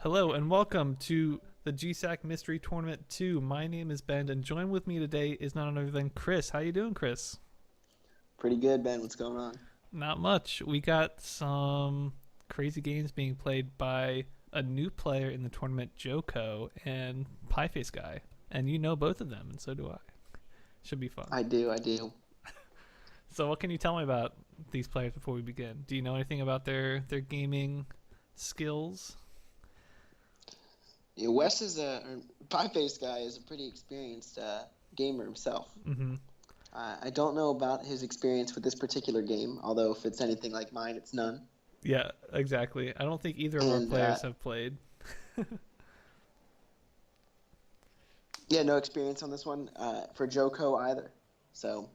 Hello and welcome to the GSAC Mystery Tournament 2. My name is Ben, and join with me today is none other than Chris. How you doing, Chris? Pretty good, Ben. What's going on? Not much. We got some crazy games being played by a new player in the tournament, JoeCo, and Pifaceguy. And you know both of them, and so do I. Should be fun. I do. So what can you tell me about these players before we begin? Do you know anything about their gaming skills? Yeah, Wes is Pifaceguy is a pretty experienced gamer himself. Mm-hmm. I don't know about his experience with this particular game, although if it's anything like mine, it's none. Yeah, exactly. I don't think either of our players have played. Yeah, no experience on this one for JoeCo either. So,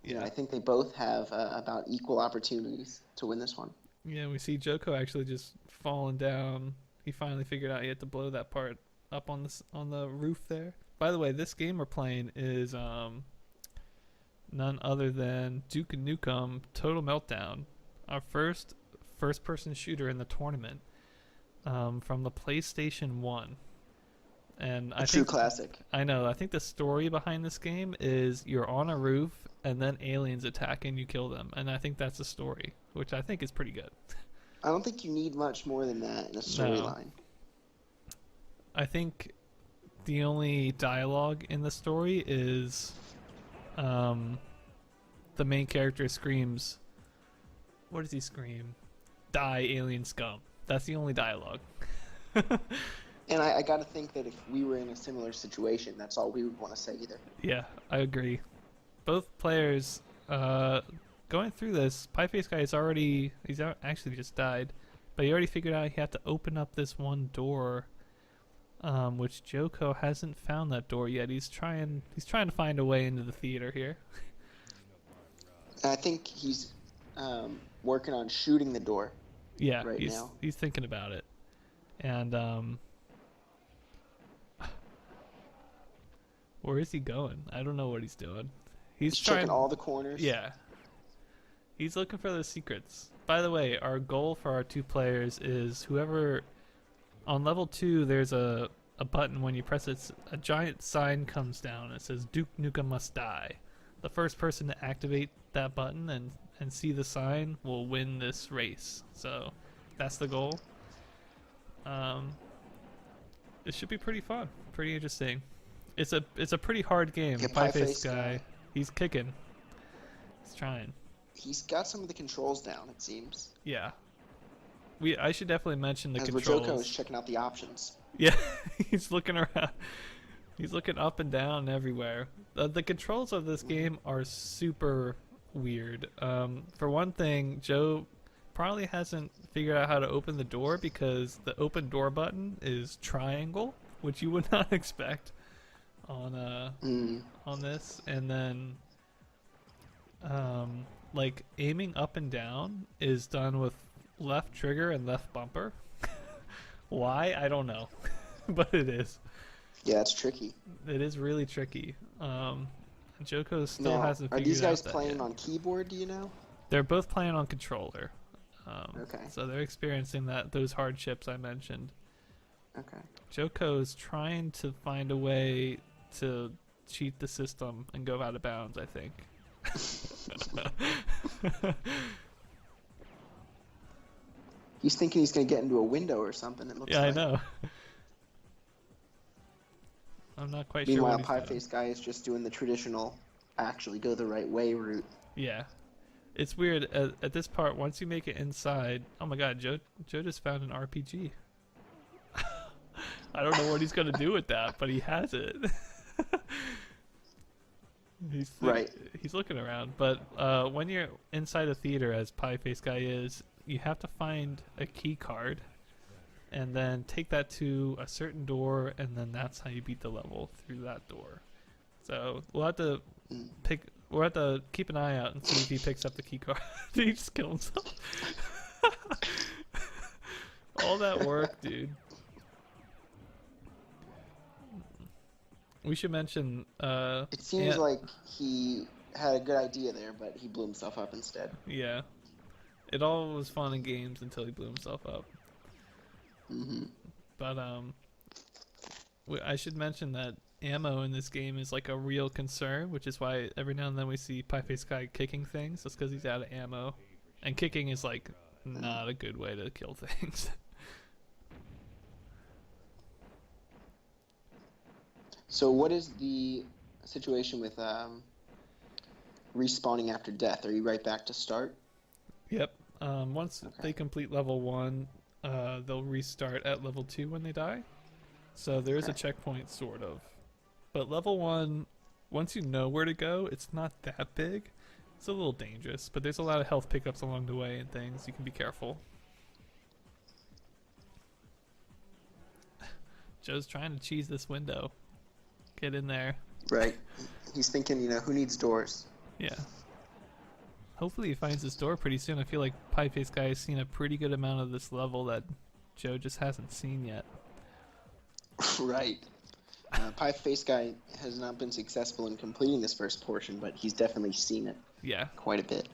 Yeah, I think they both have about equal opportunities to win this one. yeah. We see JoeCo actually just falling down. He finally figured out he had to blow that part up on the roof there. By the way, this game we're playing is none other than Nukem Total Meltdown, our first-person shooter in the tournament, from the PlayStation 1. And A true classic. I know. I think the story behind this game is you're on a roof and then aliens attack and you kill them. And I think that's the story, which I think is pretty good. I don't think you need much more than that in a storyline. I think the only dialogue in the story is the main character screams, what does he scream? Die, alien scum. That's the only dialogue. And I got to think that if we were in a similar situation, that's all we would want to say either. Yeah, I agree. Both players going through this, Pifaceguy he's actually just died, but he already figured out he had to open up this one door, which JoeCo hasn't found that door yet. He's trying to find a way into the theater here. I think he's working on shooting the door. Yeah, right now. He's thinking about it, and where is he going? I don't know what he's doing. He's checking all the corners. Yeah. He's looking for the secrets. By the way, our goal for our two players is whoever... On level 2, there's a button. When you press it, a giant sign comes down. It says, Duke Nukem must die. The first person to activate that button and see the sign will win this race. So, that's the goal. It should be pretty fun. Pretty interesting. It's a pretty hard game. Yeah, Pifaceguy, he's kicking. He's trying. He's got some of the controls down, it seems. Yeah. I should definitely mention the As controls. JoeCo is checking out the options. Yeah, he's looking around. He's looking up and down everywhere. The controls of this game are super weird. For one thing, Joe probably hasn't figured out how to open the door because the open door button is triangle, which you would not expect on this. And then like aiming up and down is done with left trigger and left bumper. Why? I don't know. But it is. Yeah, it's tricky. It is really tricky. JoeCo still Now, hasn't are figured these guys out that playing yet. on keyboard, do you know? They're both playing on controller. Okay. So they're experiencing those hardships I mentioned. Okay. JoeCo is trying to find a way to cheat the system and go out of bounds, I think. He's thinking he's going to get into a window or something, it looks Yeah, like. I know. I'm not quite Meanwhile, sure what he's doing. Pifaceguy is just doing the traditional, actually go the right way route. Yeah. It's weird. At this part, once you make it inside... Oh my god, Joe just found an RPG. I don't know what he's going to do with that, but he has it. He's looking around. But when you're inside a theater, as Pifaceguy is, you have to find a key card and then take that to a certain door, and then that's how you beat the level, through that door. So we'll have to keep an eye out and see if he picks up the key card. Did he just kill himself? All that work, dude. We should mention It seems like he had a good idea there, but he blew himself up instead. Yeah. It all was fun and games until he blew himself up. Mm-hmm. But I should mention that ammo in this game is like a real concern, which is why every now and then we see Pifaceguy kicking things. That's because he's out of ammo, and kicking is like not a good way to kill things. So what is the situation with respawning after death? Are you right back to start? Yep. Once they complete level 1, they'll restart at level 2 when they die. So there is a checkpoint, sort of. But level 1, once you know where to go, it's not that big. It's a little dangerous, but there's a lot of health pickups along the way and things. You can be careful. Joe's trying to cheese this window. Get in there. Right. He's thinking, who needs doors? Yeah. Hopefully he finds this door pretty soon. I feel like Pifaceguy has seen a pretty good amount of this level that Joe just hasn't seen yet. Right. Pifaceguy has not been successful in completing this first portion, but he's definitely seen it. Yeah. Quite a bit.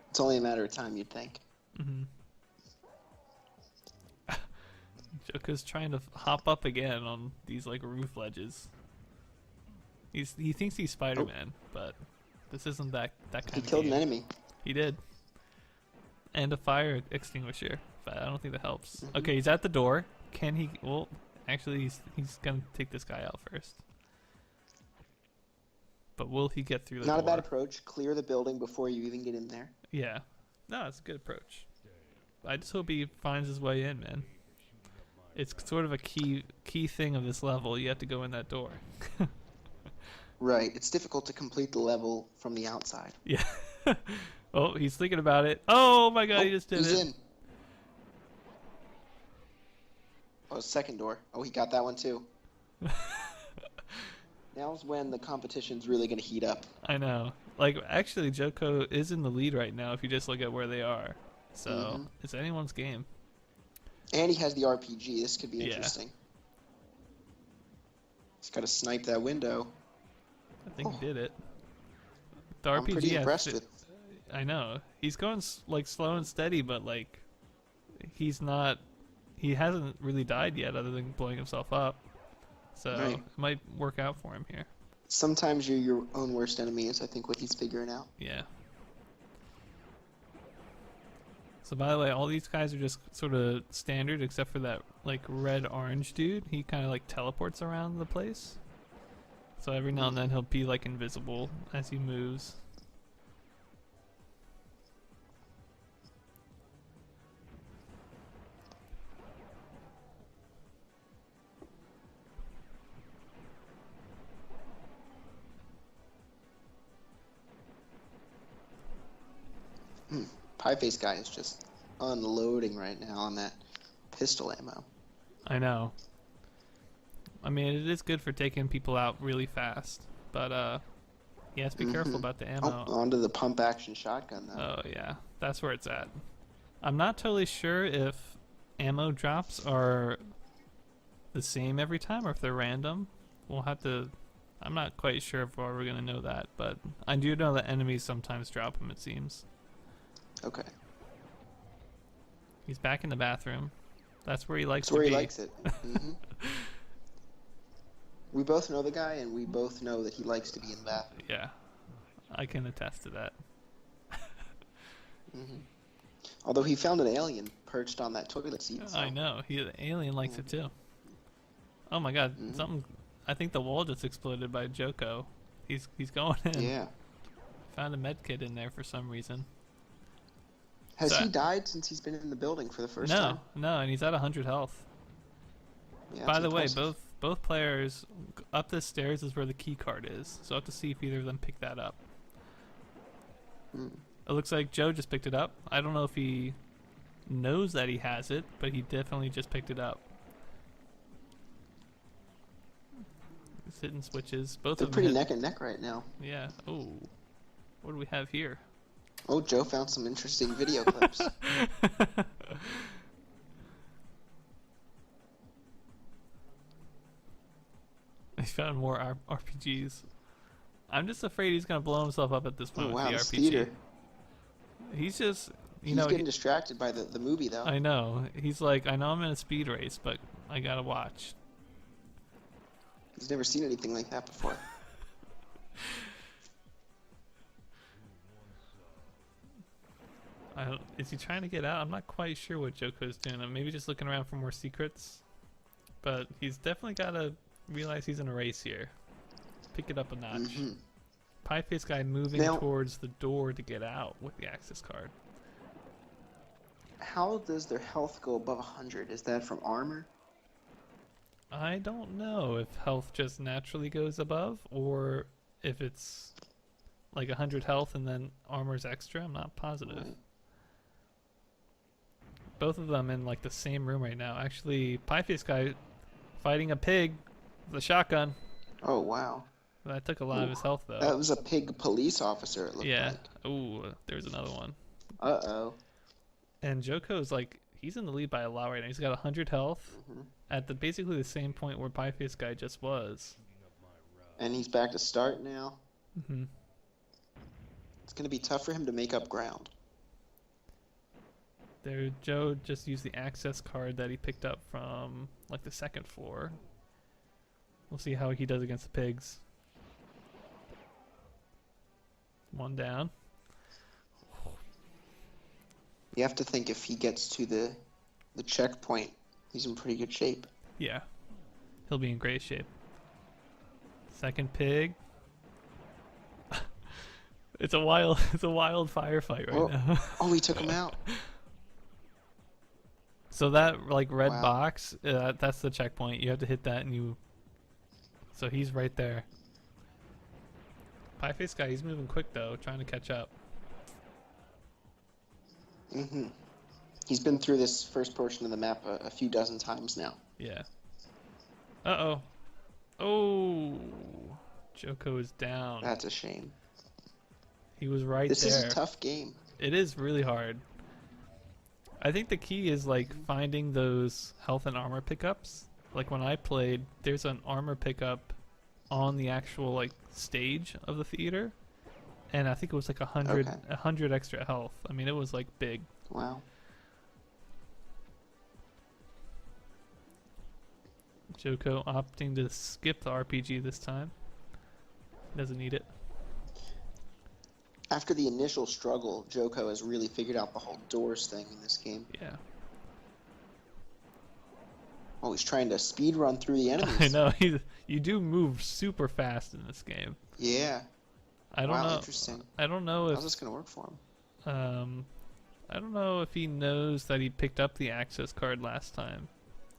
It's only a matter of time, you'd think. Mm-hmm. JoeCo's trying to hop up again on these like roof ledges. He thinks he's Spider-Man, but this isn't that kind of game. He killed an enemy. He did. And a fire extinguisher, but I don't think that helps. Mm-hmm. Okay, he's at the door. Can he? Well, actually, he's gonna take this guy out first. But will he get through the door? Not a bad approach. Clear the building before you even get in there. Yeah. No, it's a good approach. I just hope he finds his way in, man. It's sort of a key thing of this level. You have to go in that door. Right. It's difficult to complete the level from the outside. Yeah. Oh, he's thinking about it. Oh my god, he just did it. He's in. Oh, second door. Oh, he got that one too. Now's when the competition's really going to heat up. I know. Like, actually, JoeCo is in the lead right now if you just look at where they are. So, it's anyone's game. And he has the RPG. This could be interesting. He's got to snipe that window. I think he did it. The I'm RPG, pretty impressed with. I know. He's going like slow and steady, but like he hasn't really died yet other than blowing himself up. So it might work out for him here. Sometimes you're your own worst enemy is I think what he's figuring out. Yeah. So by the way, all these guys are just sort of standard except for that like red-orange dude. He kind of like teleports around the place. So every now and then he'll be like invisible as he moves. Pifaceguy is just unloading right now on that pistol ammo. I know. I mean, it is good for taking people out really fast, but he has to be careful about the ammo. Oh, onto the pump action shotgun though. Oh yeah, that's where it's at. I'm not totally sure if ammo drops are the same every time or if they're random. We'll have to. I'm not quite sure if we're gonna know that, but I do know that enemies sometimes drop them. It seems. Okay. He's back in the bathroom. That's where he likes That's where to he be. likes it. We both know the guy, and we both know that he likes to be in the bathroom. Yeah, I can attest to that. Although he found an alien perched on that toilet seat. So. I know. The alien likes it too. Oh my god, something. I think the wall just exploded by JoeCo. He's going in. Yeah. Found a med kit in there for some reason. Has he died since he's been in the building for the first time? No, and he's at 100 health. Yeah, By the way, both players, up the stairs is where the key card is, so I have to see if either of them pick that up. It looks like Joe just picked it up. I don't know if he knows that he has it, but he definitely just picked it up. He's hitting switches. Both They're of them pretty neck and neck right now. Yeah. Oh, what do we have here? Oh, Joe found some interesting video clips. He found more RPGs. I'm just afraid he's gonna blow himself up at this point with the RPG. Speeder. He's just You He's know, getting distracted by the movie, though. I know. He's like, I know I'm in a speed race, but I gotta watch. He's never seen anything like that before. Is he trying to get out? I'm not quite sure what JoeCo's doing. Maybe just looking around for more secrets. But he's definitely got to realize he's in a race here. Pick it up a notch. Pifaceguy moving towards the door to get out with the access card. How does their health go above 100? Is that from armor? I don't know if health just naturally goes above, or if it's like 100 health and then armor's extra. I'm not positive. Right. Both of them in like the same room right now. Actually, Pifaceguy fighting a pig with a shotgun. Oh, wow. That took a lot of his health, though. That was a pig police officer, it looked like. Yeah. Ooh, there's another one. Uh-oh. And JoeCo's like, he's in the lead by a lot right now. He's got 100 health at basically the same point where Pifaceguy just was. And he's back to start now. Mm-hmm. It's going to be tough for him to make up ground. There, Joe just used the access card that he picked up from like the second floor. We'll see how he does against the pigs. One down. You have to think if he gets to the checkpoint, he's in pretty good shape. Yeah, he'll be in great shape. Second pig. It's a wild firefight right now. Oh, he took him out. So that like red box, that's the checkpoint. You have to hit that, and you. So he's right there. Pifaceguy, he's moving quick though, trying to catch up. He's been through this first portion of the map a few dozen times now. Yeah. Uh-oh. Oh. JoeCo is down. That's a shame. He was right there. This is a tough game. It is really hard. I think the key is like finding those health and armor pickups. Like when I played, there's an armor pickup on the actual like stage of the theater, and I think it was like 100 extra health. I mean, it was like big. Wow. JoeCo opting to skip the RPG this time. Doesn't need it. After the initial struggle, JoeCo has really figured out the whole doors thing in this game. Yeah. Oh, he's trying to speed run through the enemies. I know. You do move super fast in this game. Yeah. I don't know. Interesting. I don't know if how's this gonna work for him. I don't know if he knows that he picked up the access card last time.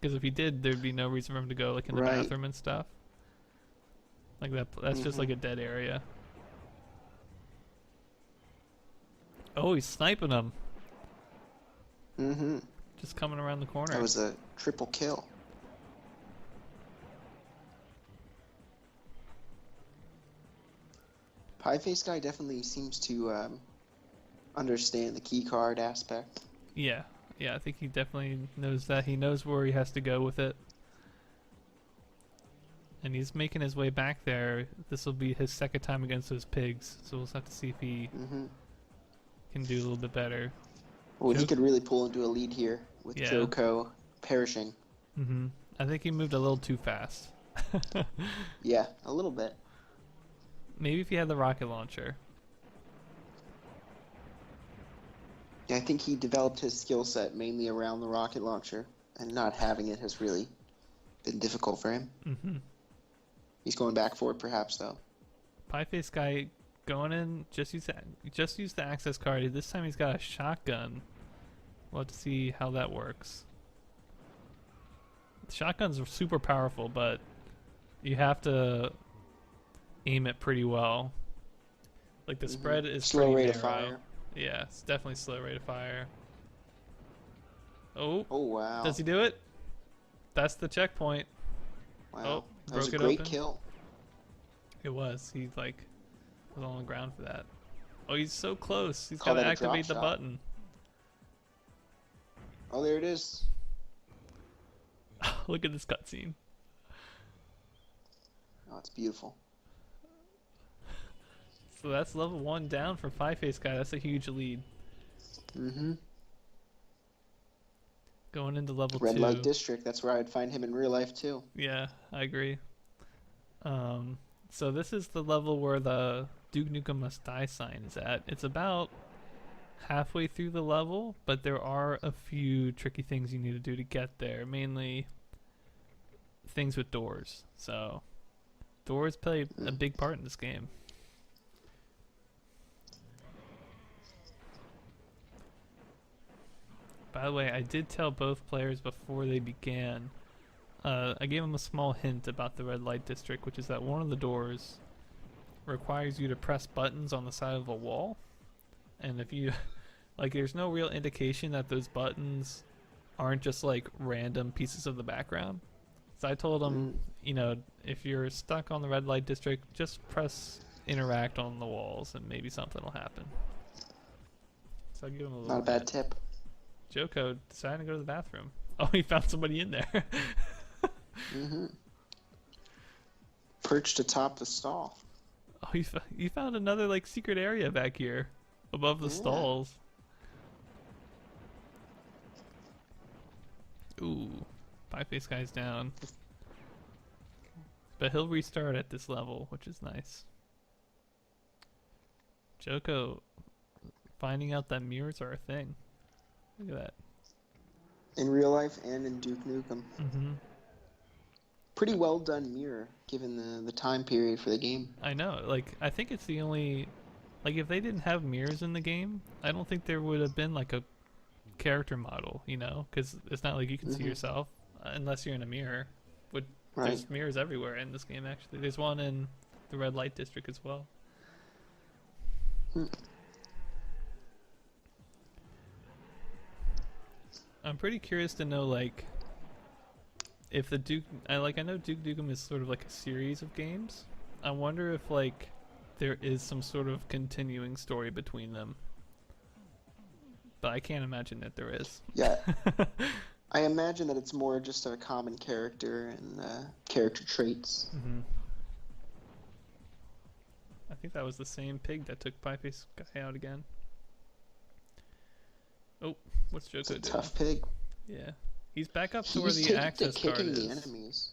Because if he did, there'd be no reason for him to go like in the bathroom and stuff. Like that's just like a dead area. Oh, he's sniping him. Just coming around the corner. That was a triple kill. Pifaceguy definitely seems to understand the key card aspect. Yeah, I think he definitely knows that. He knows where he has to go with it. And he's making his way back there. This will be his second time against those pigs, so we'll have to see if he can do a little bit better. Well, he could really pull into a lead here with JoeCo perishing. I think he moved a little too fast. Yeah, a little bit. Maybe if he had the rocket launcher. Yeah, I think he developed his skill set mainly around the rocket launcher, and not having it has really been difficult for him. He's going back for it, perhaps, though. Pifaceguy going in, just use the access card. This time he's got a shotgun. We'll have to see how that works. The shotguns are super powerful, but you have to aim it pretty well. Like the spread is slow rate narrow. of fire. Yeah, it's definitely slow rate of fire. Oh wow. Does he do it? That's the checkpoint. Wow. Oh, that was a broke it great open. kill. It was. He like was on the ground for that. Oh, he's so close. He's Call got to that a drop activate the shot. button. Oh, there it is. Look at this cutscene. Oh, it's beautiful. So that's level 1 down for Pifaceguy. That's a huge lead. Mm-hmm. Going into level Red 2. Light District. That's where I'd find him in real life too. Yeah, I agree. Um, so this is the level where the Duke Nukem Must Die sign is at. It's about halfway through the level, but there are a few tricky things you need to do to get there. Mainly things with doors. So doors play a big part in this game. By the way, I did tell both players before they began. I gave them a small hint about the red light district, which is that one of the doors requires you to press buttons on the side of a wall. And if you, like, there's no real indication that those buttons aren't just like random pieces of the background. So I told them, you know, if you're stuck on the red light district, just press interact on the walls and maybe something will happen. So I give them a little Not a bad tip. JoeCo decided to go to the bathroom. Oh, he found somebody in there. Perched atop the stall. Oh, you found another like secret area back here, above the stalls. Ooh, Pifaceguy down. But he'll restart at this level, which is nice. JoeCo finding out that mirrors are a thing. Look at that. In real life and in Duke Nukem. Pretty well done mirror, given the time period for the game. I know. Like, I think it's the only... Like, if they didn't have mirrors in the game, I don't think there would have been, like, a character model, you know? Because it's not like you can see yourself, unless you're in a mirror. There's mirrors everywhere in this game, actually. There's one in the red light district as well. I'm pretty curious to know, like, if the Duke... I know Duke Nukem is sort of like a series of games. I wonder if, like, there is some sort of continuing story between them. But I can't imagine that there is. Yeah. I imagine that it's more just a common character and character traits. I think that was the same pig that took Pifaceguy out again. Oh, what's JoeCo doing? Tough pig. Yeah. He's back up to where the access card is. The enemies.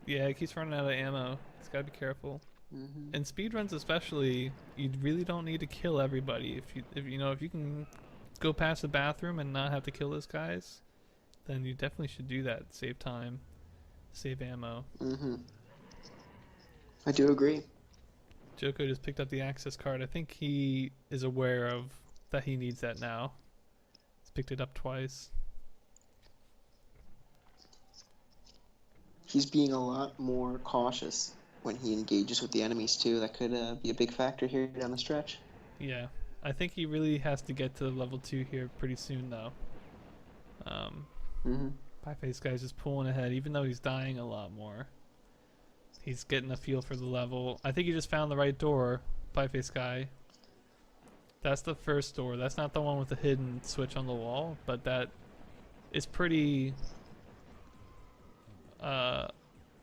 Yeah, he keeps running out of ammo. He's got to be careful. In speedruns especially, you really don't need to kill everybody. If you can go past the bathroom and not have to kill those guys, then you definitely should do that. Save time, save ammo. I do agree. JoeCo just picked up the access card. I think he is aware of that he needs that now. He's picked it up twice. He's being a lot more cautious when he engages with the enemies too. That could be a big factor here down the stretch. Yeah, I think he really has to get to level 2 here pretty soon though. Pifaceguy just pulling ahead, even though he's dying a lot more. He's getting a feel for the level. I think he just found the right door, Pifaceguy. That's the first door. That's not the one with the hidden switch on the wall, but that is pretty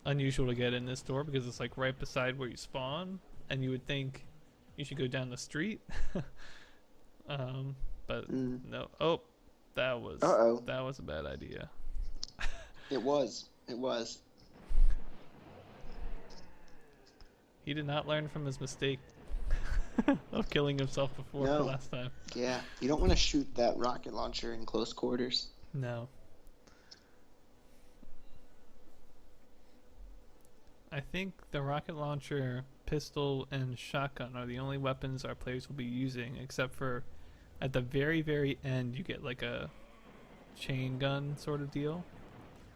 unusual to get in this door because it's like right beside where you spawn, and you would think you should go down the street. But no. Oh, that was a bad idea. It was. He did not learn from his mistake of killing himself before the last time. Yeah, you don't want to shoot that rocket launcher in close quarters. No. I think the rocket launcher, pistol, and shotgun are the only weapons our players will be using, except for at the very, very end you get like a chain gun sort of deal.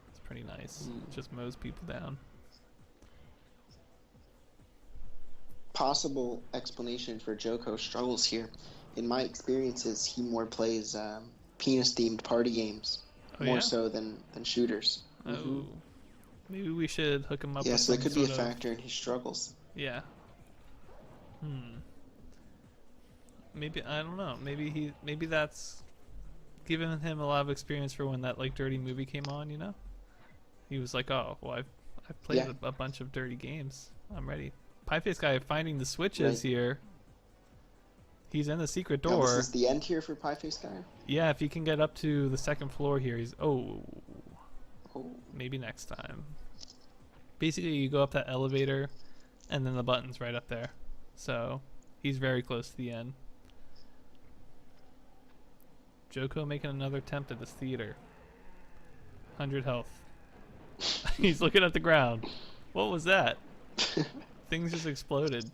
It's pretty nice. It just mows people down. Possible explanation for JoeCo's struggles here. In my experiences, he more plays penis-themed party games, more so than shooters. Oh, maybe we should hook him up. Yeah, with so that could be a sort factor in his struggles. Yeah. Maybe, I don't know. Maybe that's giving him a lot of experience for when that like dirty movie came on. You know, he was like, oh, well, I've played a bunch of dirty games. I'm ready. Pifaceguy finding the switches here. He's in the secret Now, this door. is the end here for Pifaceguy? Yeah, if he can get up to the second floor here, he's... Oh, Oh. maybe next time. Basically, you go up that elevator, and then the button's right up there. So, he's very close to the end. JoeCo making another attempt at this theater. 100 health. He's looking at the ground. What was that? Things just exploded.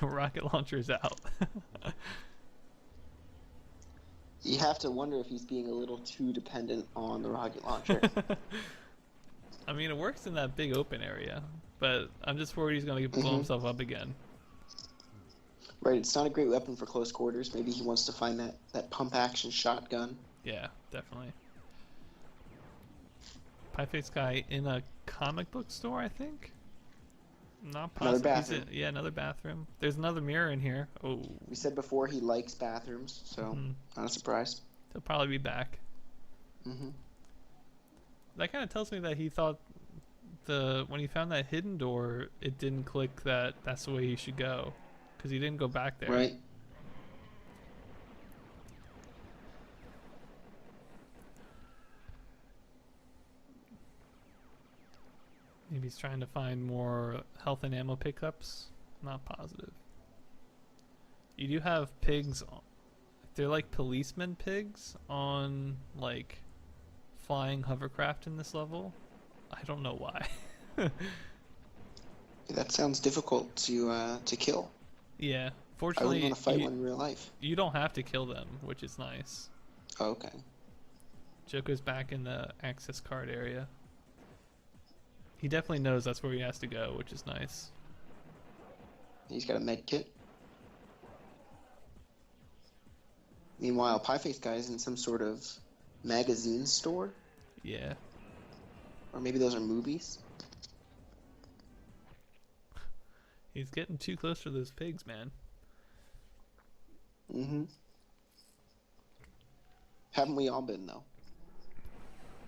Rocket launcher's out. You have to wonder if he's being a little too dependent on the rocket launcher. I mean, it works in that big open area, but I'm just worried he's going to blow himself up again. Right, it's not a great weapon for close quarters. Maybe he wants to find that pump-action shotgun. Yeah, definitely. Pifaceguy in a comic book store, I think? Not possible. Another bathroom. Yeah, another bathroom. There's another mirror in here. Oh. We said before he likes bathrooms, so not a surprise. He'll probably be back. That kind of tells me that he thought when he found that hidden door, it didn't click that that's the way he should go, because he didn't go back there. Right. Maybe he's trying to find more health and ammo pickups. Not positive. You do have pigs. They're like policeman pigs on like flying hovercraft in this level. I don't know why. That sounds difficult to kill. Yeah. I Fortunately, wouldn't want to fight one in real life. You don't have to kill them, which is nice. Oh, okay. JoeCo's back in the access card area. He definitely knows that's where he has to go, which is nice. He's got a med kit. Meanwhile, Pifaceguy is in some sort of magazine store. Yeah. Or maybe those are movies. He's getting too close to those pigs, man. Haven't we all been, though?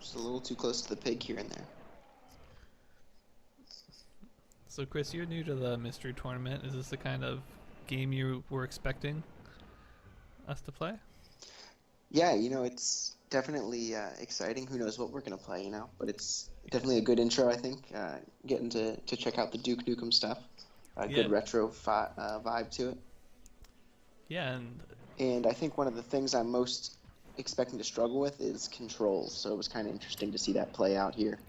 Just a little too close to the pig here and there. So, Chris, you're new to the mystery tournament. Is this the kind of game you were expecting us to play? Yeah, it's definitely exciting. Who knows what we're going to play, but it's definitely a good intro, I think. Getting to check out the Duke Nukem stuff. Good retro vibe to it. Yeah, and I think one of the things I'm most expecting to struggle with is controls, so it was kind of interesting to see that play out here.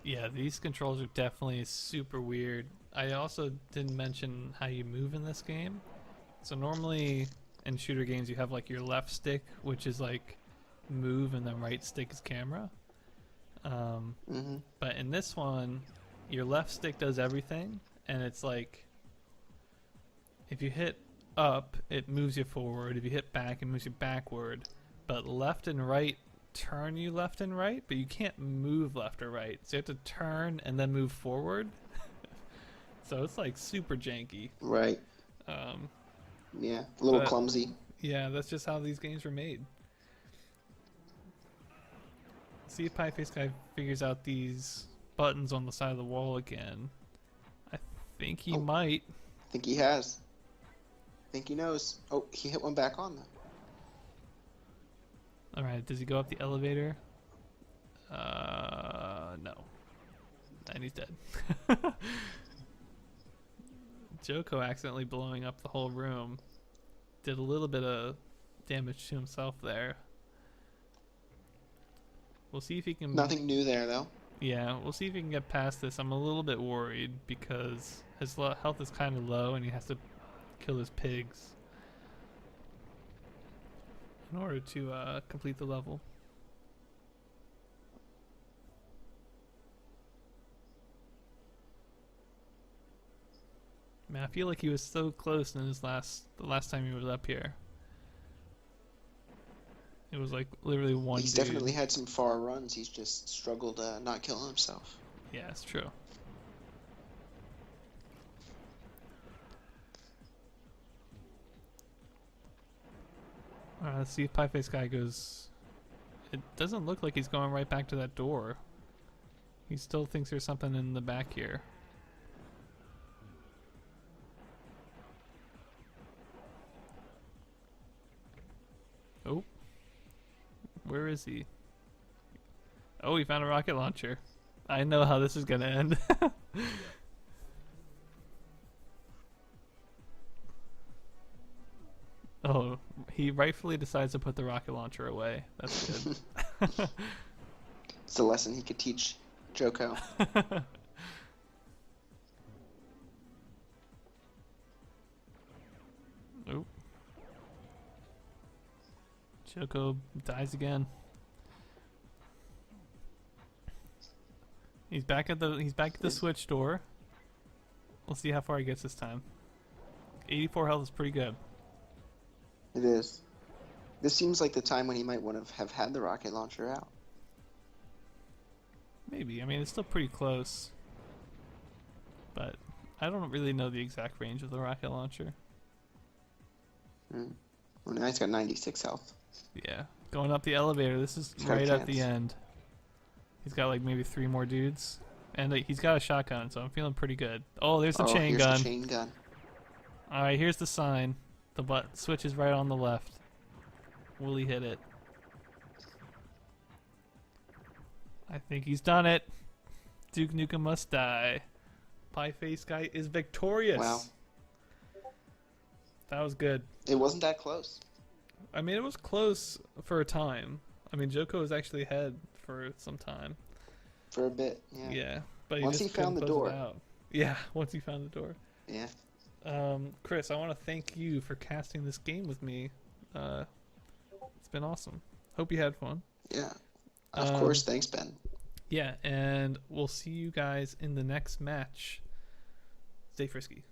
Yeah, these controls are definitely super weird. I also didn't mention how you move in this game. So normally in shooter games you have like your left stick, which is like move, and then right stick is camera. But in this one, your left stick does everything, and it's like if you hit up, it moves you forward. If you hit back, it moves you backward. But left and right turn you left and right, but you can't move left or right. So you have to turn and then move forward. So it's like super janky. Right. Yeah, a little clumsy. Yeah, that's just how these games were made. See if Pifaceguy figures out these buttons on the side of the wall again. I think he might. I think he has. I think he knows. Oh, he hit one back on though. Alright, does he go up the elevator? No. And he's dead. JoeCo accidentally blowing up the whole room. Did a little bit of damage to himself there. We'll see if he can... Nothing new there, though. Yeah, we'll see if he can get past this. I'm a little bit worried because his health is kind of low and he has to kill his pigs in order to complete the level. Man, I feel like he was so close in the last time he was up here. It was like literally one He's dude. definitely had some far runs. He's just struggled not killing himself. Yeah, it's true. Alright, let's see if Pifaceguy goes... It doesn't look like he's going right back to that door. He still thinks there's something in the back here. Oh. Where is he? Oh, he found a rocket launcher. I know how this is gonna end. Oh, he rightfully decides to put the rocket launcher away. That's good. It's a lesson he could teach JoeCo. Oh. JoeCo dies again. He's back at the switch door. We'll see how far he gets this time. 84 health is pretty good. It is. This seems like the time when he might want to have had the rocket launcher out. Maybe. I mean, it's still pretty close. But I don't really know the exact range of the rocket launcher. Well, now he's got 96 health. Yeah. Going up the elevator. This is right at the end. He's got like maybe 3 more dudes. And he's got a shotgun, so I'm feeling pretty good. Oh, there's the chain gun. The chain gun. Alright, here's the sign. The switch is right on the left. Will he hit it? I think he's done it. Duke Nukem must die. Pifaceguy is victorious. Wow. That was good. It wasn't that close. I mean, it was close for a time. I mean, JoeCo was actually ahead for some time. For a bit, yeah. Yeah, but once he found the door. Yeah, once he found the door. Yeah. Chris, I want to thank you for casting this game with me. It's been awesome. Hope you had fun. Yeah. Of course. Thanks, Ben. Yeah, and we'll see you guys in the next match. Stay frisky.